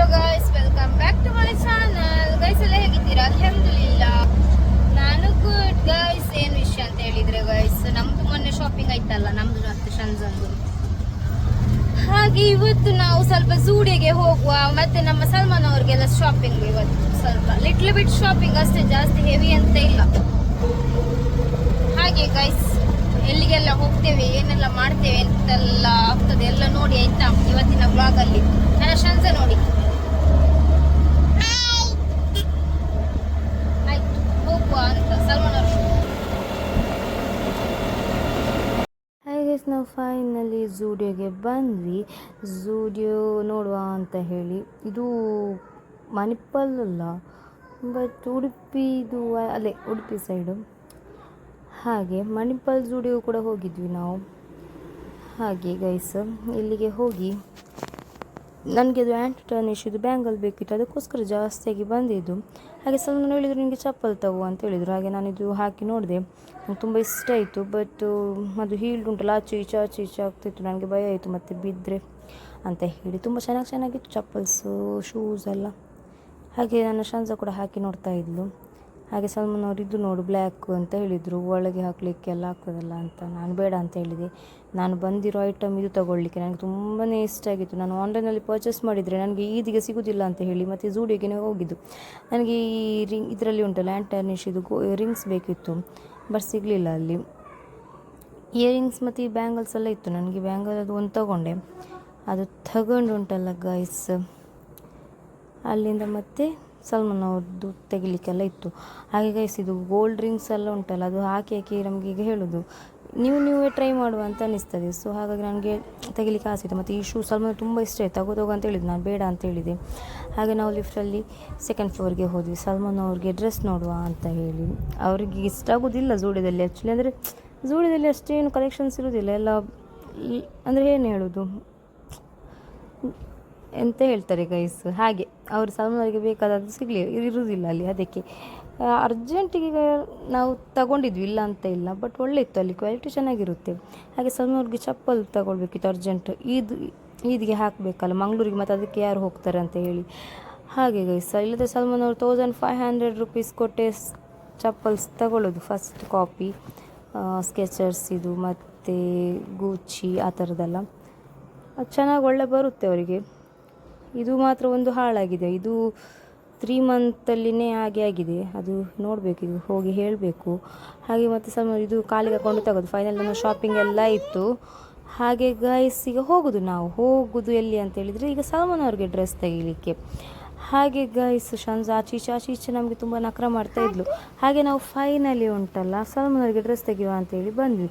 Hello guys, welcome back to my channel. Guys ಎಲ್ಲ ಹೇಗಿದ್ದೀರಾ? ಅಲ್ಹಮ್ದುಲಿಲ್ಲಾ, ನಾನು ಗುಡ್ ಗೈಸ್. ಏನು ವಿಷಯ ಅಂತ ಹೇಳಿದ್ರೆ ಗೈಸ್, ನಮ್ದು ಮೊನ್ನೆ ಶಾಪಿಂಗ್ ಆಯ್ತಲ್ಲ, ನಮ್ದು ಮತ್ತು ಶಂಜಂದು. ಹಾಗೆ ಇವತ್ತು ನಾವು ಸ್ವಲ್ಪ ಝೂಡಿಗೆ ಹೋಗುವ, ಮತ್ತೆ ನಮ್ಮ ಸಲ್ಮಾನ್ ಅವ್ರಿಗೆಲ್ಲ ಶಾಪಿಂಗ್. ಇವತ್ತು ಸ್ವಲ್ಪ ಲಿಟ್ಲ್ ಬಿಟ್ ಶಾಪಿಂಗ್ ಅಷ್ಟೇ, ಜಾಸ್ತಿ ಹೆವಿ ಅಂತ ಇಲ್ಲ. ಹಾಗೆ ಗೈಸ್, ಎಲ್ಲಿಗೆಲ್ಲ ಹೋಗ್ತೇವೆ, ಏನೆಲ್ಲ ಮಾಡ್ತೇವೆ ಎಂತೆಲ್ಲ ಆಗ್ತದೆ ಎಲ್ಲ ನೋಡಿ ಆಯ್ತಾ ಇವತ್ತಿನ ಬ್ಲಾಗ್ ಅಲ್ಲಿ. ನನ್ನ ಶಂಜ ನೋಡಿ ಆಯ್ತು, ಹೋಗುವ ಅಂತ ಸಲ್ಮಾನ್ ಅವರು. ಹಾಗೆ ನಾವು ಫೈನಲಿ ಝೂಡಿಯೋಗೆ ಬಂದ್ವಿ. ಝೂಡಿಯೋ ನೋಡುವ ಅಂತ ಹೇಳಿ. ಇದು ಮಣಿಪಾಲ್ ಅಲ್ಲ, ಬಟ್ ಉಡುಪಿದು ಅಲ್ಲೇ ಉಡುಪಿ ಸೈಡು. ಹಾಗೆ ಮಣಿಪಾಲ್ ಝೂಡಿಯೋ ಕೂಡ ಹೋಗಿದ್ವಿ ನಾವು. ಹಾಗೆ ಗೈಸ್, ಇಲ್ಲಿಗೆ ಹೋಗಿ ನನಗೆ ಅದು ಆ್ಯಂಟಿ ಟರ್ನಿಶ್ ಇದು ಬ್ಯಾಂಗಲ್ ಬೇಕಿತ್ತು, ಅದಕ್ಕೋಸ್ಕರ ಜಾಸ್ತಿಯಾಗಿ ಬಂದಿದ್ದು. ಹಾಗೆ ಸ್ವಲ್ಪ ಹೇಳಿದರು ನಿನಗೆ ಚಪ್ಪಲ್ ತಗೋ ಅಂತ ಹೇಳಿದರು. ಹಾಗೆ ನಾನಿದು ಹಾಕಿ ನೋಡಿದೆ, ನಂಗೆ ತುಂಬ ಇಷ್ಟ ಆಯಿತು. ಬಟ್ ಅದು ಹೀಲ್ಡ್ ಉಂಟಲ್ಲ, ಆಚೆ ಈಚೆ ಆಗ್ತಿತ್ತು. ನನಗೆ ಭಯ ಆಯಿತು ಮತ್ತೆ ಬಿದ್ದರೆ ಅಂತ ಹೇಳಿ. ತುಂಬ ಚೆನ್ನಾಗಿತ್ತು ಚಪ್ಪಲ್ಸು, ಶೂಸ್ ಎಲ್ಲ. ಹಾಗೆ ನನ್ನ ಶಂಜ ಕೂಡ ಹಾಕಿ ನೋಡ್ತಾ ಇದ್ಲು. ಹಾಗೆ ಸಲ್ಮಾನ್ ಅವರು ಇದು ನೋಡು ಬ್ಲ್ಯಾಕ್ ಅಂತ ಹೇಳಿದರು, ಒಳಗೆ ಹಾಕಲಿಕ್ಕೆಲ್ಲ ಆಗ್ತದಲ್ಲ ಅಂತ. ನಾನು ಬೇಡ ಅಂತ ಹೇಳಿದೆ. ನಾನು ಬಂದಿರೋ ಐಟಮ್ ಇದು ತಗೊಳ್ಳಿಕ್ಕೆ ನನಗೆ ತುಂಬಾ ಇಷ್ಟ ಆಗಿತ್ತು. ನಾನು ಆನ್ಲೈನಲ್ಲಿ ಪರ್ಚೇಸ್ ಮಾಡಿದರೆ ನನಗೆ ಈದಿಗೆ ಸಿಗೋದಿಲ್ಲ ಅಂತ ಹೇಳಿ ಮತ್ತು ಝೂಡಿಯೋಗೆ ಹೋಗಿದ್ದು. ನನಗೆ ಈ ಇದರಲ್ಲಿ ಉಂಟಲ್ಲ ಆ್ಯಂಟರ್ನಿಶ್ ಇದು ರಿಂಗ್ಸ್ ಬೇಕಿತ್ತು, ಬಟ್ ಸಿಗಲಿಲ್ಲ ಅಲ್ಲಿ. ಇಯರಿಂಗ್ಸ್ ಮತ್ತು ಈ ಬ್ಯಾಂಗಲ್ಸ್ ಎಲ್ಲ ಇತ್ತು. ನನಗೆ ಬ್ಯಾಂಗಲ್ ಅದು ಒಂದು ತಗೊಂಡೆ. ಅದು ತಗೊಂಡು ಉಂಟಲ್ಲ ಗೈಸ್, ಅಲ್ಲಿಂದ ಮತ್ತೆ ಸಲ್ಮಾನ್ ಅವ್ರದ್ದು ತೆಗಿಲಿಕ್ಕೆಲ್ಲ ಇತ್ತು. ಹಾಗೆ ಗೈಸ್, ಇದು ಗೋಲ್ಡ್ ರಿಂಗ್ಸ್ ಎಲ್ಲ ಉಂಟಲ್ಲ, ಅದು ಹಾಕಿ ನಮಗೆ ಈಗ ಹೇಳೋದು ನೀವೇ ಟ್ರೈ ಮಾಡುವ ಅಂತ ಅನಿಸ್ತದೆ. ಸೊ ಹಾಗಾಗಿ ನನಗೆ ತೆಗಿಲಿಕ್ಕೆ ಆಸೆ ಇತ್ತು. ಮತ್ತು ಈ ಶೂ ಸಲ್ಮಾನ್ ತುಂಬ ಇಷ್ಟ ಆಯಿತು, ತಗೋ ಅಂತ ಹೇಳಿದ್ದು. ನಾನು ಬೇಡ ಅಂತ ಹೇಳಿದೆ. ಹಾಗೆ ನಾವು ಲಿಫ್ಟಲ್ಲಿ ಸೆಕೆಂಡ್ ಫ್ಲೋರ್ಗೆ ಹೋದ್ವಿ. ಸಲ್ಮಾನ್ ಅವ್ರಿಗೆ ಡ್ರೆಸ್ ನೋಡುವ ಅಂತ ಹೇಳಿ. ಅವರಿಗೆ ಇಷ್ಟ ಆಗೋದಿಲ್ಲ ಝೂಡಿಯೋದಲ್ಲಿ ಆ್ಯಕ್ಚುಲಿ. ಅಂದರೆ ಝೂಡಿಯೋದಲ್ಲಿ ಅಷ್ಟೇನು ಕಲೆಕ್ಷನ್ಸ್ ಇರೋದಿಲ್ಲ ಎಲ್ಲ. ಅಂದರೆ ಏನು ಹೇಳೋದು ಎಂತ ಹೇಳ್ತಾರೆ ಗೈಸ್. ಹಾಗೆ ಅವರು ಸಲ್ಮಾನ್ ಅವರಿಗೆ ಬೇಕಾದದ್ದು ಇರುವುದಿಲ್ಲ ಅಲ್ಲಿ. ಅದಕ್ಕೆ ಅರ್ಜೆಂಟಿಗೆ ನಾವು ತಗೊಂಡಿದ್ವಿ, ಇಲ್ಲ ಅಂತ ಇಲ್ಲ. ಬಟ್ ಒಳ್ಳೆ ಇತ್ತು, ಅಲ್ಲಿ ಕ್ವಾಲಿಟಿ ಚೆನ್ನಾಗಿರುತ್ತೆ. ಹಾಗೆ ಸಲ್ಮಾನ್ ಅವ್ರಿಗೆ ಚಪ್ಪಲ್ ತಗೊಳ್ಬೇಕಿತ್ತು ಅರ್ಜೆಂಟ್. ಈದಿಗೆ ಹಾಕಬೇಕಲ್ಲ ಮಂಗಳೂರಿಗೆ, ಮತ್ತು ಅದಕ್ಕೆ ಯಾರು ಹೋಗ್ತಾರೆ ಅಂತ ಹೇಳಿ. ಹಾಗೆ ಗೈಸ್, ಇಲ್ಲದೆ ಸಲ್ಮಾನ್ ಅವರು 1500 ರೂಪೀಸ್ ಕೊಟ್ಟೆ ಚಪ್ಪಲ್ಸ್ ತಗೊಳ್ಳೋದು. ಫಸ್ಟ್ ಕಾಪಿ ಸ್ಕೆಚರ್ಸ್ ಇದು ಮತ್ತು ಗೂಚಿ ಆ ಥರದ್ದೆಲ್ಲ. ಅದು ಚೆನ್ನಾಗಿ ಒಳ್ಳೆ ಬರುತ್ತೆ ಅವರಿಗೆ. ಇದು ಮಾತ್ರ ಒಂದು ಹಾಳಾಗಿದೆ. ಇದು 3 ಮಂತಲ್ಲಿನೇ ಹಾಗೆ ಆಗಿದೆ. ಅದು ನೋಡಬೇಕು, ಇದು ಹೋಗಿ ಹೇಳಬೇಕು. ಹಾಗೆ ಮತ್ತು ಸ್ವಲ್ಪ ಇದು ಕಾಲಿಗೆ ಹಾಕೊಂಡು ತಗೋದು. ಫೈನಲ್ ನಮ್ಮ ಶಾಪಿಂಗ್ ಎಲ್ಲ ಇತ್ತು. ಹಾಗೆ ಗೈಸ್, ಈಗ ನಾವು ಹೋಗೋದು ಎಲ್ಲಿ ಅಂತ ಹೇಳಿದರೆ, ಈಗ ಸಲ್ಮಾನ್ ಅವ್ರಿಗೆ ಡ್ರೆಸ್ ತೆಗಿಲಿಕ್ಕೆ. ಹಾಗೆ ಗೈಸ್, ಶಂಜ ಆಚೀಚೆ ನಮಗೆ ತುಂಬ ನಖರ ಮಾಡ್ತಾ ಇದ್ಲು. ಹಾಗೆ ನಾವು ಫೈನಲಿ ಉಂಟಲ್ಲ ಸಲ್ಮಾನ್ ಅವ್ರಿಗೆ ಡ್ರೆಸ್ ತೆಗೆಯುವ ಅಂತೇಳಿ ಬಂದ್ವಿ.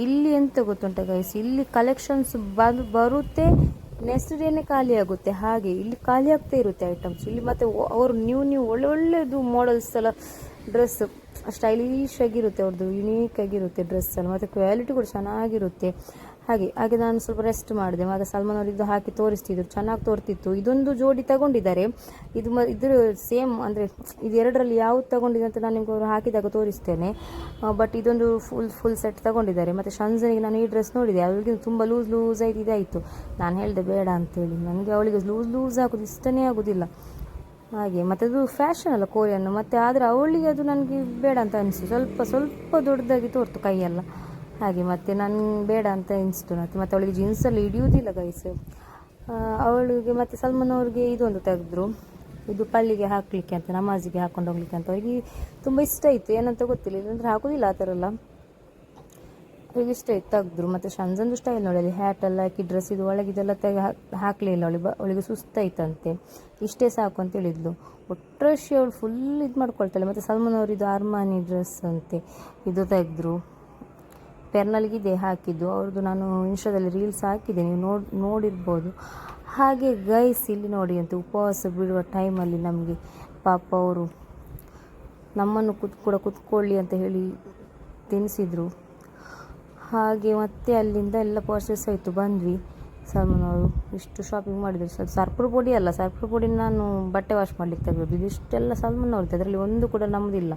ಇಲ್ಲಿ ಎಂತ ಗೊತ್ತುಂಟ ಗೈಸ್, ಇಲ್ಲಿ ಕಲೆಕ್ಷನ್ಸ್ ಬರುತ್ತೆ, ನೆಕ್ಸ್ಟ್ ಡೇನೇ ಖಾಲಿ ಆಗುತ್ತೆ. ಹಾಗೆ ಇಲ್ಲಿ ಖಾಲಿ ಆಗ್ತಾ ಇರುತ್ತೆ ಐಟಮ್ಸ್ ಇಲ್ಲಿ. ಮತ್ತು ಅವರು ನ್ಯೂ ಒಳ್ಳೊಳ್ಳೆದು ಮಾಡೆಲ್ಸ್ ಎಲ್ಲ ಡ್ರೆಸ್ ಸ್ಟೈಲಿಶ್ ಆಗಿರುತ್ತೆ, ಅವ್ರದ್ದು ಯುನೀಕ್ ಆಗಿರುತ್ತೆ ಡ್ರೆಸ್ ಎಲ್ಲ. ಮತ್ತು ಕ್ವಾಲಿಟಿ ಕೂಡ ಚೆನ್ನಾಗಿರುತ್ತೆ. ಹಾಗೆ ನಾನು ಸ್ವಲ್ಪ ರೆಸ್ಟ್ ಮಾಡಿದೆ. ಮತ್ತು ಸಲ್ಮಾನ್ ಅವರು ಇದು ಹಾಕಿ ತೋರಿಸ್ತಿದ್ರು, ಚೆನ್ನಾಗಿ ತೋರ್ತಿತ್ತು. ಇದೊಂದು ಜೋಡಿ ತಗೊಂಡಿದ್ದಾರೆ. ಇದ್ರ ಸೇಮ್ ಅಂದರೆ ಇದು ಎರಡರಲ್ಲಿ ಯಾವ್ದು ತಗೊಂಡಿದೆ ಅಂತ ನಾನು ನಿಮ್ಗೆ ಅವರು ಹಾಕಿದಾಗ ತೋರಿಸ್ತೇನೆ. ಬಟ್ ಇದೊಂದು ಫುಲ್ ಸೆಟ್ ತಗೊಂಡಿದ್ದಾರೆ. ಮತ್ತು ಶಂಜನಿಗೆ ನಾನು ಈ ಡ್ರೆಸ್ ನೋಡಿದೆ, ಅವಳಿಗೆ ತುಂಬ ಲೂಸ್ ಆಯ್ತು, ಇದಾಯಿತು. ನಾನು ಹೇಳಿದೆ ಬೇಡ ಅಂತೇಳಿ. ನನಗೆ ಅವಳಿಗೆ ಲೂಸ್ ಆಗೋದು ಇಷ್ಟನೇ ಆಗೋದಿಲ್ಲ. ಹಾಗೆ ಮತ್ತು ಅದು ಫ್ಯಾಷನ್ ಅಲ್ಲ ಕೋರಿಯನ್ನು. ಮತ್ತು ಆದರೆ ಅವಳಿಗೆ ಅದು ನನಗೆ ಬೇಡ ಅಂತ ಅನಿಸ್ತು. ಸ್ವಲ್ಪ ದೊಡ್ಡದಾಗಿ ತೋರ್ತು ಕೈಯೆಲ್ಲ. ಹಾಗೆ ಮತ್ತು ನಾನು ಬೇಡ ಅಂತ ಅನಿಸ್ತು. ಮತ್ತು ಅವಳಿಗೆ ಜೀನ್ಸಲ್ಲಿ ಹಿಡಿಯುವುದಿಲ್ಲ ಗೈಸ್ ಅವಳಿಗೆ. ಮತ್ತು ಸಲ್ಮಾನ್ ಅವ್ರಿಗೆ ಇದೊಂದು ತೆಗೆದ್ರು, ಇದು ಪಳ್ಳಿಗೆ ಹಾಕಲಿಕ್ಕೆ ಅಂತ, ನಮಾಜಿಗೆ ಹಾಕೊಂಡು ಹೋಗ್ಲಿಕ್ಕೆ ಅಂತ. ಅವರಿಗೆ ತುಂಬ ಇಷ್ಟ ಆಯಿತು, ಏನಂತ ಗೊತ್ತಿಲ್ಲ. ಇಲ್ಲಾಂದರೆ ಹಾಕೋದಿಲ್ಲ ಆ ಥರ ಎಲ್ಲ. ಅವಳಿಗೆ ಇಷ್ಟ ಆಯ್ತು, ತೆಗೆದ್ರು. ಮತ್ತು ಶಂಜಂದು ಸ್ಟೈಲ್ ನೋಡಿ, ಅಲ್ಲಿ ಹ್ಯಾಟ್ ಎಲ್ಲ ಹಾಕಿ ಡ್ರೆಸ್ ಇದು ಒಳಗಿದೆಲ್ಲ ಹಾಕಲಿಲ್ಲ ಅವಳಿಗೆ ಸುಸ್ತಾಯ್ತಂತೆ. ಇಷ್ಟೇ ಸಾಕು ಅಂತ ಹೇಳಿದ್ಲು. ಒಟ್ಟರಶಿ ಅವಳು ಫುಲ್ ಇದು ಮಾಡ್ಕೊಳ್ತಾಳೆ. ಮತ್ತು ಸಲ್ಮಾನ್ ಅವರು ಇದು ಅರ್ಮಾನಿ ಡ್ರೆಸ್ ಅಂತೆ, ಇದು ತೆಗೆದ್ರು. ಪೆರ್ನಲ್ಗಿದೆ ಹಾಕಿದ್ದು ಅವ್ರದ್ದು. ನಾನು ಇನ್ಸ್ಟಾದಲ್ಲಿ ರೀಲ್ಸ್ ಹಾಕಿದ್ದೆ, ನೀವು ನೋಡಿರ್ಬೋದು. ಹಾಗೆ ಗೈಸ್, ಇಲ್ಲಿ ನೋಡಿ ಅಂತ ಉಪವಾಸ ಬಿಡುವ ಟೈಮಲ್ಲಿ ನಮಗೆ ಪಾಪ ಅವರು ನಮ್ಮನ್ನು ಕುತ್ಕೊಳ್ಳಿ ಅಂತ ಹೇಳಿ ತಿನ್ನಿಸಿದ್ರು. ಹಾಗೆ ಮತ್ತೆ ಅಲ್ಲಿಂದ ಎಲ್ಲ ಪರ್ಚೇಸ್ ಆಯಿತು, ಬಂದ್ವಿ. ಸಲ್ಮಾನ್ ಅವರು ಇಷ್ಟು ಶಾಪಿಂಗ್ ಮಾಡಿದ್ರು. ಸರ್ಪುರ ಪುಡಿ ಅಲ್ಲ, ಸರ್ಪುರ ಪುಡಿ ನಾನು ಬಟ್ಟೆ ವಾಶ್ ಮಾಡಲಿಕ್ಕೆ ತೆಗೆದು. ಇದಿಷ್ಟೆಲ್ಲ ಸಲ್ಮಾನ್ ಅವ್ರದ್ದು, ಅದರಲ್ಲಿ ಒಂದು ಕೂಡ ನಮ್ಮದಿಲ್ಲ.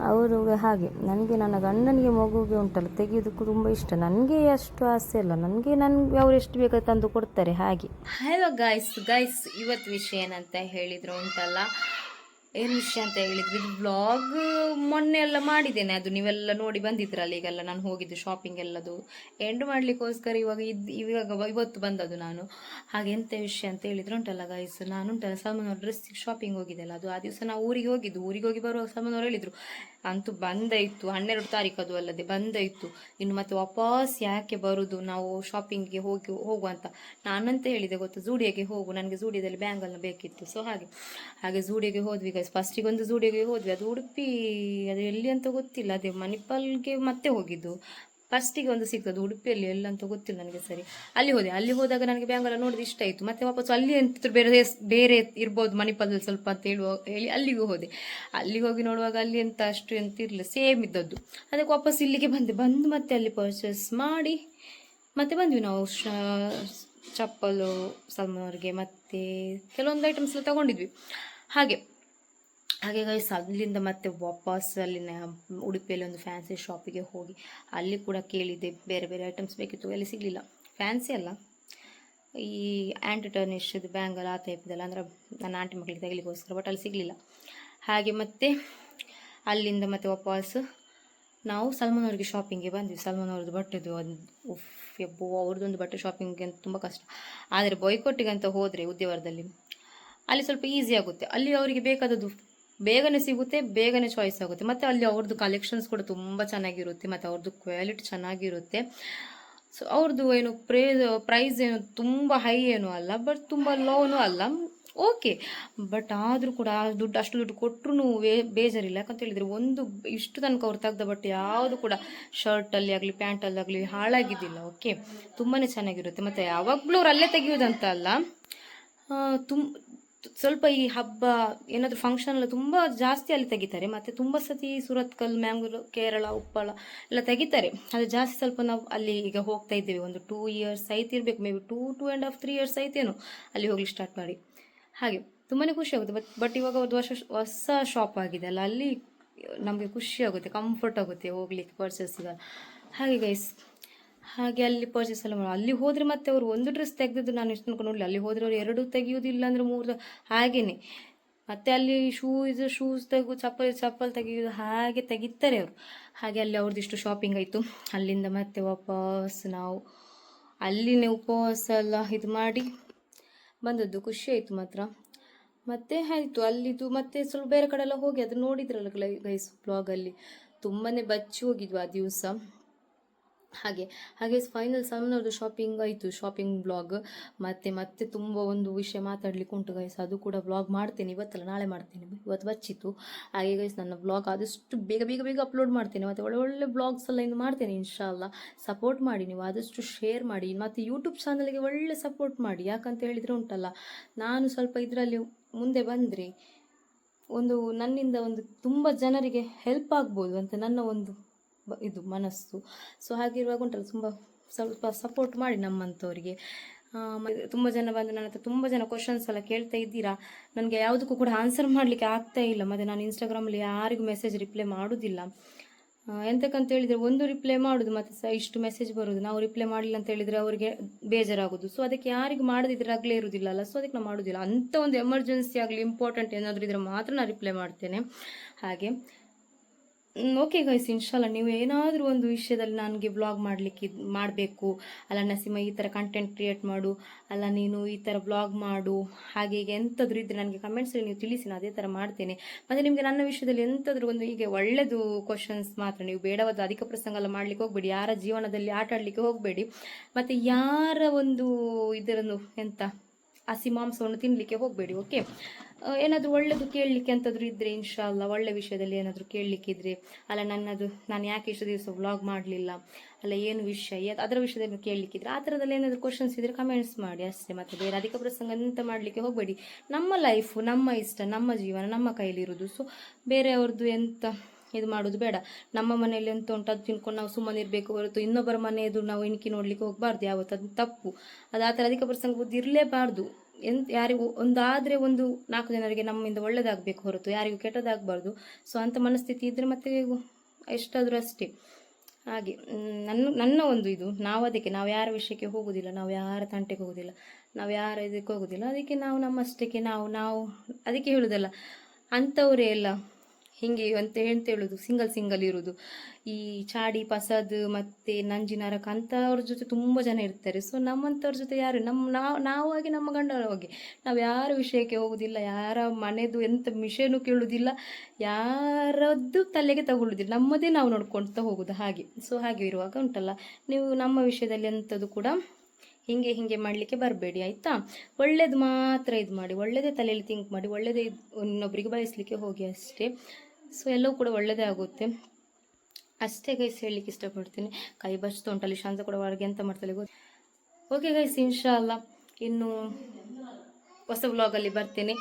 ಅವರು ಹಾಗೆ ನನಗೆ ನನ್ನ ಗಂಡನಿಗೆ ಮಗುಗೆ ಉಂಟಲ್ಲ ತೆಗೆಯೋದಕ್ಕೂ ತುಂಬ ಇಷ್ಟ. ನನಗೆ ಅಷ್ಟು ಆಸೆ ಅಲ್ಲ, ನನಗೆ ಅವ್ರು ಎಷ್ಟು ಬೇಕಾದ್ರೆ ತಂದು ಕೊಡ್ತಾರೆ ಹಾಗೆ. ಹಲೋ ಗೈಸ್ ಇವತ್ತು ವಿಷಯ ಏನಂತ ಹೇಳಿದ್ರು ಉಂಟಲ್ಲ, ಏನು ವಿಷಯ ಅಂತ ಹೇಳಿದ್ರು, ಇದು ಬ್ಲಾಗ್ ಮೊನ್ನೆ ಎಲ್ಲ ಮಾಡಿದ್ದೇನೆ, ಅದು ನೀವೆಲ್ಲ ನೋಡಿ ಬಂದಿದ್ರಲ್ಲ. ಈಗೆಲ್ಲ ನಾನು ಹೋಗಿದ್ದು ಶಾಪಿಂಗ್ ಎಲ್ಲದು ಎಂಡ್ ಮಾಡ್ಲಿಕ್ಕೋಸ್ಕರ ಇವಾಗ ಇವತ್ತು ಬಂದದ್ದು ನಾನು. ಹಾಗೆ ಎಂತ ವಿಷಯ ಅಂತ ಹೇಳಿದ್ರು ಉಂಟಲ್ಲ ಗೈಸ್, ನಾನು ಉಂಟಲ್ಲ ಸಲ್ಮಾನ್ ಡ್ರೆಸ್ ಶಾಪಿಂಗ್ ಹೋಗಿದ್ದೆಲ್ಲ, ಅದು ಆ ದಿವಸ ನಾವು ಊರಿಗೆ ಹೋಗಿ ಬರುವಾಗ ಸಲ್ಮಾನ್ ಅವ್ರು ಹೇಳಿದ್ರು ಅಂತೂ ಬಂದಾಯಿತು, 12 ತಾರೀಕು ಅದು ಅಲ್ಲದೆ ಬಂದಾಯಿತು, ಇನ್ನು ಮತ್ತೆ ವಾಪಸ್ ಯಾಕೆ ಬರುದು, ನಾವು ಶಾಪಿಂಗ್ಗೆ ಹೋಗುವ ಅಂತ. ನಾನಂತ ಹೇಳಿದೆ ಗೊತ್ತಾ, ಜೂಡಿಯೋಗೆ ಹೋಗು, ನನಗೆ ಜೂಡಿಯೋದಲ್ಲಿ ಬ್ಯಾಂಗಲ್ನ ಬೇಕಿತ್ತು. ಸೊ ಹಾಗೆ ಜೂಡಿಯೋಗೆ ಹೋದ್ವಿ ಗೈಸ್. ಫಸ್ಟಿಗೆ ಒಂದು ಜೂಡಿಯೋಗೆ ಹೋದ್ವಿ, ಅದು ಉಡುಪಿ, ಅದು ಎಲ್ಲಿ ಅಂತ ಗೊತ್ತಿಲ್ಲ, ಅದೇ ಮಣಿಪಾಲ್ಗೆ ಮತ್ತೆ ಹೋಗಿದ್ದು. ಫಸ್ಟಿಗೆ ಒಂದು ಸಿಗ್ತದೆ ಉಡುಪಿಯಲ್ಲಿ, ಎಲ್ಲ ಅಂತ ಗೊತ್ತಿಲ್ಲ ನನಗೆ ಸರಿ. ಅಲ್ಲಿ ಹೋದಾಗ ನನಗೆ ಬ್ಯಾಂಗಲ್ಲ ನೋಡಿದ್ರೆ ಇಷ್ಟ ಆಯಿತು. ಮತ್ತೆ ವಾಪಸ್ ಅಲ್ಲಿ ಎಂತ ಬೇರೆ ಇರ್ಬೋದು ಮಣಿಪಾಲದಲ್ಲಿ ಸ್ವಲ್ಪ ಅಂತ ಹೇಳಿ ಅಲ್ಲಿಗೂ ಹೋದೆ. ಅಲ್ಲಿಗೆ ಹೋಗಿ ನೋಡುವಾಗ ಅಲ್ಲಿ ಅಷ್ಟು ಇರಲಿಲ್ಲ, ಸೇಮ್ ಇದ್ದದ್ದು. ಅದಕ್ಕೆ ವಾಪಸ್ ಇಲ್ಲಿಗೆ ಬಂದು ಮತ್ತೆ ಅಲ್ಲಿ ಪರ್ಚೇಸ್ ಮಾಡಿ ಮತ್ತೆ ಬಂದ್ವಿ ನಾವು. ಚಪ್ಪಲು ಸಲ್ಮಾನ್ ಅವ್ರಿಗೆ ಮತ್ತೆ ಕೆಲವೊಂದು ಐಟಮ್ಸ್ ಎಲ್ಲ ತಗೊಂಡಿದ್ವಿ. ಹಾಗೆ ಗೈಸ್ ಅಲ್ಲಿಂದ ಮತ್ತೆ ವಾಪಸ್ ಅಲ್ಲಿನ ಉಡುಪಿಯಲ್ಲಿ ಒಂದು ಫ್ಯಾನ್ಸಿ ಶಾಪಿಗೆ ಹೋಗಿ ಅಲ್ಲಿ ಕೂಡ ಕೇಳಿದೆ, ಬೇರೆ ಬೇರೆ ಐಟಮ್ಸ್ ಬೇಕಿತ್ತು, ಅಲ್ಲಿ ಸಿಗಲಿಲ್ಲ. ಫ್ಯಾನ್ಸಿ ಅಲ್ಲ, ಈ ಆ್ಯಂಟಿ ಟರ್ನಿಶ್ದು ಬ್ಯಾಂಗಲ್ ಆ ಟೈಪ್ದೆಲ್ಲ, ಅಂದರೆ ನನ್ನ ಆಂಟಿ ಮಕ್ಕಳಿಗೆ ತೆಗಲಿಕ್ಕೋಸ್ಕರ, ಬಟ್ ಅಲ್ಲಿ ಸಿಗಲಿಲ್ಲ. ಹಾಗೆ ಮತ್ತೆ ಅಲ್ಲಿಂದ ಮತ್ತೆ ವಾಪಸ್ ನಾವು ಸಲ್ಮಾನ್ ಅವ್ರಿಗೆ ಶಾಪಿಂಗ್ಗೆ ಬಂದ್ವಿ. ಸಲ್ಮಾನ್ ಅವ್ರದ್ದು ಬಟ್ಟೆದು ಅವ್ರದ್ದೊಂದು ಬಟ್ಟೆ ಶಾಪಿಂಗ್ಗೆ ಅಂತ ತುಂಬ ಕಷ್ಟ. ಆದರೆ ಬಾಯ್ಕೋಟಿಗೆ ಅಂತ ಹೋದರೆ ಉದ್ಯಾವರದಲ್ಲಿ ಅಲ್ಲಿ ಸ್ವಲ್ಪ ಈಸಿ ಆಗುತ್ತೆ, ಅಲ್ಲಿ ಅವರಿಗೆ ಬೇಕಾದದ್ದು ಬೇಗನೆ ಸಿಗುತ್ತೆ, ಬೇಗನೆ ಚಾಯ್ಸ್ ಆಗುತ್ತೆ. ಮತ್ತು ಅಲ್ಲಿ ಅವ್ರದ್ದು ಕಲೆಕ್ಷನ್ಸ್ ಕೂಡ ತುಂಬ ಚೆನ್ನಾಗಿರುತ್ತೆ, ಮತ್ತು ಅವ್ರದ್ದು ಕ್ವಾಲಿಟಿ ಚೆನ್ನಾಗಿರುತ್ತೆ. ಸೊ ಅವ್ರದ್ದು ಏನು ಪ್ರೈಸ್ ಏನು ತುಂಬ ಹೈ ಏನೂ ಅಲ್ಲ, ಬಟ್ ತುಂಬ ಲೋನೂ ಅಲ್ಲ, ಓಕೆ. ಬಟ್ ಆದರೂ ಕೂಡ ಅಷ್ಟು ದುಡ್ಡು ಕೊಟ್ಟರು ಬೇಜಾರಿಲ್ಲ. ಯಾಕಂತ ಹೇಳಿದರೆ ಇಷ್ಟು ತನಕ ಅವ್ರು ತೆಗ್ದ ಬಟ್ಟೆ ಯಾವುದು ಕೂಡ ಶರ್ಟಲ್ಲಿ ಆಗಲಿ ಪ್ಯಾಂಟಲ್ಲಿ ಆಗಲಿ ಹಾಳಾಗಿದ್ದಿಲ್ಲ. ಓಕೆ, ತುಂಬಾ ಚೆನ್ನಾಗಿರುತ್ತೆ. ಮತ್ತು ಯಾವಾಗಲೂ ಅವ್ರು ಅಲ್ಲೇ ತೆಗೆಯೋದಂತ ಅಲ್ಲ, ಸ್ವಲ್ಪ ಈ ಹಬ್ಬ ಏನಾದರೂ ಫಂಕ್ಷನ್ ಎಲ್ಲ ತುಂಬ ಜಾಸ್ತಿ ಅಲ್ಲಿ ತೆಗಿತಾರೆ. ಮತ್ತು ತುಂಬ ಸತಿ ಸುರತ್ಕಲ್, ಮ್ಯಾಂಗ್ಳೂರು, ಕೇರಳ, ಉಪ್ಪಳ ಎಲ್ಲ ತೆಗಿತಾರೆ. ಅದು ಜಾಸ್ತಿ ಸ್ವಲ್ಪ ನಾವು ಅಲ್ಲಿ ಈಗ ಹೋಗ್ತಾ ಇದ್ದೇವೆ, ಒಂದು 2 ಇಯರ್ಸ್ ಆಯ್ತಿರ್ಬೇಕು, ಮೇ ಬಿ 2.5 3 ಇಯರ್ಸ್ ಆಯ್ತೇನೋ ಅಲ್ಲಿ ಹೋಗ್ಲಿಕ್ಕೆ ಸ್ಟಾರ್ಟ್ ಮಾಡಿ. ಹಾಗೆ ತುಂಬಾ ಖುಷಿ ಆಗುತ್ತೆ. ಬಟ್ ಇವಾಗ ಒಂದು ಹೊಸ ಶಾಪ್ ಆಗಿದೆ ಅಲ್ಲ, ಅಲ್ಲಿ ನಮಗೆ ಖುಷಿ ಆಗುತ್ತೆ, ಕಂಫರ್ಟ್ ಆಗುತ್ತೆ ಹೋಗ್ಲಿಕ್ಕೆ ಪರ್ಚೇಸಿಗೆ. ಹಾಗೆ ಗೈಸ್, ಹಾಗೆ ಅಲ್ಲಿ ಪರ್ಚೇಸ್ ಎಲ್ಲ ಮಾಡಿ ಅಲ್ಲಿ ಹೋದರೆ ಮತ್ತೆ ಅವರು ಒಂದು ಡ್ರೆಸ್ ತೆಗೆದದ್ದು ನಾನು ಎಷ್ಟು ತನಕ ನೋಡಲಿ. ಅಲ್ಲಿ ಹೋದರೆ ಅವರು 2 ತೆಗೆಯೋದಿಲ್ಲ ಅಂದರೆ 3 ಹಾಗೇನೆ. ಮತ್ತೆ ಅಲ್ಲಿ ಶೂಸ್ ಚಪ್ಪಲ್ ತೆಗೆಯೋದು ಹಾಗೆ ತೆಗಿತಾರೆ ಅವರು. ಹಾಗೆ ಅಲ್ಲಿ ಅವ್ರದ್ದಿಷ್ಟು ಶಾಪಿಂಗ್ ಆಯಿತು. ಅಲ್ಲಿಂದ ಮತ್ತೆ ವಾಪಸ್ ನಾವು ಅಲ್ಲಿನೇ ಉಪವಾಸ ಎಲ್ಲ ಇದು ಮಾಡಿ ಬಂದದ್ದು. ಖುಷಿ ಆಯಿತು ಮಾತ್ರ. ಮತ್ತೆ ಆಯಿತು ಅಲ್ಲಿದು ಮತ್ತೆ ಸ್ವಲ್ಪ ಬೇರೆ ಕಡೆ ಎಲ್ಲ ಹೋಗಿ ಅದು ನೋಡಿದ್ರಲ್ಲ ಗೈಸ್ ಬ್ಲಾಗಲ್ಲಿ, ತುಂಬಾ ಬಚ್ಚಿ ಹೋಗಿದ್ವಿ ಆ ದಿವಸ. ಹಾಗೆ ಫೈನಲ್ ಸಲ್ಮಾನ್ ಅವ್ರದ್ದು ಶಾಪಿಂಗ್ ಆಯಿತು, ಶಾಪಿಂಗ್ ಬ್ಲಾಗ್. ಮತ್ತೆ ತುಂಬ ಒಂದು ವಿಷಯ ಮಾತಾಡ್ಲಿಕ್ಕೆ ಉಂಟು ಗೈಸ್, ಅದು ಕೂಡ ಬ್ಲಾಗ್ ಮಾಡ್ತೇನೆ, ಇವತ್ತಲ್ಲ ನಾಳೆ ಮಾಡ್ತೇನೆ, ಇವತ್ತು ಬಚ್ಚಿತ್ತು. ಹಾಗೆ ಗೈಸ್ ನನ್ನ ಬ್ಲಾಗ್ ಆದಷ್ಟು ಬೇಗ ಅಪ್ಲೋಡ್ ಮಾಡ್ತೇನೆ, ಮತ್ತು ಒಳ್ಳೆ ಬ್ಲಾಗ್ಸ್ ಎಲ್ಲ ಇನ್ನು ಮಾಡ್ತೇನೆ ಇನ್ಶಾಲ್ಲ. ಸಪೋರ್ಟ್ ಮಾಡಿ ನೀವು, ಆದಷ್ಟು ಶೇರ್ ಮಾಡಿ, ಮತ್ತು ಯೂಟ್ಯೂಬ್ ಚಾನಲ್ಗೆ ಒಳ್ಳೆ ಸಪೋರ್ಟ್ ಮಾಡಿ. ಯಾಕಂತ ಹೇಳಿದರೆ ಉಂಟಲ್ಲ, ನಾನು ಸ್ವಲ್ಪ ಇದರಲ್ಲಿ ಮುಂದೆ ಬಂದರೆ ನನ್ನಿಂದ ತುಂಬ ಜನರಿಗೆ ಹೆಲ್ಪ್ ಆಗ್ಬೋದು ಅಂತ ನನ್ನ ಒಂದು ಇದು ಮನಸ್ಸು. ಸೊ ಹಾಗಿರುವಾಗ ಉಂಟಲ್ಲ ಸ್ವಲ್ಪ ಸಪೋರ್ಟ್ ಮಾಡಿ ನಮ್ಮಂಥವ್ರಿಗೆ. ತುಂಬ ಜನ ಬಂದು ನನ್ನ ಹತ್ರ ತುಂಬ ಜನ ಕ್ವಶನ್ಸ್ ಎಲ್ಲ ಕೇಳ್ತಾ ಇದ್ದೀರಾ, ನನಗೆ ಯಾವುದಕ್ಕೂ ಕೂಡ ಆನ್ಸರ್ ಮಾಡಲಿಕ್ಕೆ ಆಗ್ತಾ ಇಲ್ಲ. ಮತ್ತು ನಾನು ಇನ್ಸ್ಟಾಗ್ರಾಮಲ್ಲಿ ಯಾರಿಗೂ ಮೆಸೇಜ್ ರಿಪ್ಲೈ ಮಾಡೋದಿಲ್ಲ. ಎಂತಕ್ಕಂತ ಹೇಳಿದರೆ ಒಂದು ರಿಪ್ಲೈ ಮಾಡೋದು ಮತ್ತು ಇಷ್ಟು ಮೆಸೇಜ್ ಬರೋದು, ನಾವು ರಿಪ್ಲೈ ಮಾಡಲಿಲ್ಲ ಅಂತ ಹೇಳಿದರೆ ಅವರಿಗೆ ಬೇಜಾರಾಗೋದು. ಸೊ ಅದಕ್ಕೆ ಯಾರಿಗೂ ಮಾಡದಿದ್ರೆ ಆಗಲೇ ಇರೋದಿಲ್ಲ ಅಲ್ಲ, ಸೊ ಅದಕ್ಕೆ ನಾನು ಮಾಡೋದಿಲ್ಲ. ಅಂಥ ಒಂದು ಎಮರ್ಜೆನ್ಸಿ ಆಗಲಿ ಇಂಪಾರ್ಟೆಂಟ್ ಏನಾದರೂ ಇದ್ರೆ ಮಾತ್ರ ನಾನು ರಿಪ್ಲೈ ಮಾಡ್ತೇನೆ. ಹಾಗೆ ಓಕೆ ಗೈಸ್, ಇನ್ಶಾಲ್ಲ ನೀವು ಏನಾದರೂ ಒಂದು ವಿಷಯದಲ್ಲಿ ನನಗೆ ಬ್ಲಾಗ್ ಮಾಡಬೇಕು ಅಲ್ಲ, ನಸೀಮ ಈ ಥರ ಕಂಟೆಂಟ್ ಕ್ರಿಯೇಟ್ ಮಾಡು, ಅಲ್ಲ ನೀನು ಈ ಥರ ಬ್ಲಾಗ್ ಮಾಡು, ಹಾಗೆ ಈಗ ಎಂಥದ್ರೂ ಇದ್ದರೆ ನನಗೆ ಕಮೆಂಟ್ಸಲ್ಲಿ ನೀವು ತಿಳಿಸಿ, ನಾನು ಅದೇ ಥರ ಮಾಡ್ತೇನೆ. ಮತ್ತು ನಿಮಗೆ ನನ್ನ ವಿಷಯದಲ್ಲಿ ಎಂಥದ್ರೂ ಒಂದು ಹೀಗೆ ಒಳ್ಳೆಯದು ಕ್ವಶನ್ಸ್ ಮಾತ್ರ, ನೀವು ಬೇಡವಾದ ಅಧಿಕ ಪ್ರಸಂಗ ಎಲ್ಲ ಮಾಡಲಿಕ್ಕೆ ಹೋಗಬೇಡಿ, ಯಾರ ಜೀವನದಲ್ಲಿ ಆಟ ಆಡಲಿಕ್ಕೆ ಹೋಗಬೇಡಿ, ಮತ್ತು ಯಾರ ಒಂದು ಇದರನ್ನು ಹಸಿ ಮಾಂಸವನ್ನು ತಿನ್ನಲಿಕ್ಕೆ ಹೋಗಬೇಡಿ. ಓಕೆ, ಏನಾದರೂ ಒಳ್ಳೆಯದು ಕೇಳಲಿಕ್ಕೆ ಎಂಥದ್ರೂ ಇದ್ದರೆ ಇನ್ಶಾಲ್ಲ, ಒಳ್ಳೆ ವಿಷಯದಲ್ಲಿ ಏನಾದರೂ ಕೇಳಲಿಕ್ಕಿದ್ರೆ, ಅಲ್ಲ ನಾನು ಯಾಕೆ ಇಷ್ಟು ದಿವಸ ವ್ಲಾಗ್ ಮಾಡಲಿಲ್ಲ, ಅಲ್ಲ ಏನು ವಿಷಯ ಅದರ ವಿಷಯದಲ್ಲಿ ಕೇಳಲಿಕ್ಕಿದ್ರೆ, ಆ ಥರದಲ್ಲಿ ಏನಾದರೂ ಕ್ವಶನ್ಸ್ ಇದ್ದರೆ ಕಮೆಂಟ್ಸ್ ಮಾಡಿ ಅಷ್ಟೇ. ಮತ್ತು ಬೇರೆ ಅಧಿಕ ಪ್ರಸಂಗ ಎಂತ ಮಾಡಲಿಕ್ಕೆ ಹೋಗಬೇಡಿ. ನಮ್ಮ ಲೈಫು, ನಮ್ಮ ಇಷ್ಟ, ನಮ್ಮ ಜೀವನ ನಮ್ಮ ಕೈಲಿರೋದು. ಸೊ ಬೇರೆಯವ್ರದ್ದು ಎಂತ ಇದು ಮಾಡೋದು ಬೇಡ. ನಮ್ಮ ಮನೆಯಲ್ಲಿ ಎಂತ ಉಂಟು ಅದು ತಿನ್ಕೊಂಡು ನಾವು ಸುಮ್ಮನೆ ಇರಬೇಕು ಹೊರತು ಇನ್ನೊಬ್ಬರ ಮನೆಯದು ನಾವು ಇಣಕಿ ನೋಡಲಿಕ್ಕೆ ಹೋಗಬಾರ್ದು ಯಾವತ್ತು, ಅದು ತಪ್ಪು. ಅದು ಆ ಥರ ಅಧಿಕ ಪ್ರಸಂಗ ಬುದ್ಧಿ ಇರಲೇಬಾರ್ದು. ಯಾರಿಗೂ ಒಂದಾದರೆ ಒಂದು 4 ಜನರಿಗೆ ನಮ್ಮಿಂದ ಒಳ್ಳೇದಾಗಬೇಕು ಹೊರತು ಯಾರಿಗೂ ಕೆಟ್ಟದಾಗಬಾರ್ದು. ಸೊ ಅಂಥ ಮನಸ್ಥಿತಿ ಇದ್ದರೆ ಮತ್ತೆ ಎಷ್ಟಾದರೂ ಅಷ್ಟೇ. ಹಾಗೆ ನನ್ನ ಒಂದು ಇದು, ನಾವು ಯಾರ ವಿಷಯಕ್ಕೆ ಹೋಗೋದಿಲ್ಲ, ನಾವು ಯಾರ ತಂಟೆಗೆ ಹೋಗೋದಿಲ್ಲ, ನಾವು ಯಾರ ಇದಕ್ಕೆ ಹೋಗೋದಿಲ್ಲ. ಅದಕ್ಕೆ ನಾವು ನಮ್ಮಷ್ಟಕ್ಕೆ ನಾವು ಅದಕ್ಕೆ ಹೇಳೋದಲ್ಲ, ಅಂಥವರೇ ಎಲ್ಲ ಹೀಗೆ ಅಂತ ಹೇಳೋದು, ಸಿಂಗಲ್ ಇರೋದು. ಈ ಚಾಡಿ ಪಸದ್ ಮತ್ತು ನಂಜಿನರಕ ಅಂಥವ್ರ ಜೊತೆ ತುಂಬ ಜನ ಇರ್ತಾರೆ. ಸೊ ನಮ್ಮಂಥವ್ರ ಜೊತೆ ಯಾರು ನಾವು ಹಾಗೆ ನಮ್ಮ ಗಂಡನ ಹೋಗಿ ನಾವು ಯಾರ ವಿಷಯಕ್ಕೆ ಹೋಗೋದಿಲ್ಲ, ಯಾರ ಮನೆದು ಎಂಥ ವಿಷಯನೂ ಕೇಳೋದಿಲ್ಲ, ಯಾರದ್ದು ತಲೆಗೆ ತಗೊಳ್ಳೋದಿಲ್ಲ, ನಮ್ಮದೇ ನಾವು ನೋಡ್ಕೊಳ್ತಾ ಹೋಗೋದು ಹಾಗೆ. ಸೊ ಹಾಗೆ ಇರುವಾಗ ಉಂಟಲ್ಲ, ನೀವು ನಮ್ಮ ವಿಷಯದಲ್ಲಿ ಎಂಥದ್ದು ಕೂಡ ಹಿಂಗೆ ಮಾಡಲಿಕ್ಕೆ ಬರಬೇಡಿ ಆಯಿತಾ. ಒಳ್ಳೇದು ಮಾತ್ರ ಇದು ಮಾಡಿ, ಒಳ್ಳೆಯದೇ ತಲೆಯಲ್ಲಿ ಥಿಂಕ್ ಮಾಡಿ, ಒಳ್ಳೆಯದೇ ಇನ್ನೊಬ್ಬರಿಗೆ ಬಯಸಲಿಕ್ಕೆ ಹೋಗಿ ಅಷ್ಟೇ. ಸೊ ಎಲ್ಲವೂ ಕೂಡ ಒಳ್ಳೆಯದೇ ಆಗುತ್ತೆ ಅಷ್ಟೇ ಗೈಸ್, ಹೇಳಲಿಕ್ಕೆ ಇಷ್ಟಪಡ್ತೀನಿ. ಕೈ ಬಚ್ತಾ ಉಂಟಲ್ಲಿ, ಶಾಂತ ಕೂಡ ಒಳಗೆ ಎಂತ ಮಾಡ್ತಾಳೆ ಗೊತ್ತು. ಓಕೆ ಗೈಸ್, ಇನ್ಶಾಲ್ಲ ಇನ್ನು ಹೊಸ ವ್ಲಾಗಲ್ಲಿ ಬರ್ತೇನೆ.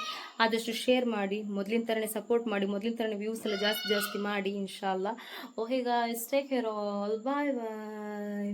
ಆದಷ್ಟು ಶೇರ್ ಮಾಡಿ, ಮೊದಲಿನ ಥರನೇ ಸಪೋರ್ಟ್ ಮಾಡಿ, ಮೊದಲಿನ ಥರನೇ ವ್ಯೂಸ್ ಎಲ್ಲ ಜಾಸ್ತಿ ಮಾಡಿ ಇನ್ಶಾಲ್ಲ. Okay guys, take care all, bye ಬಾಯ್.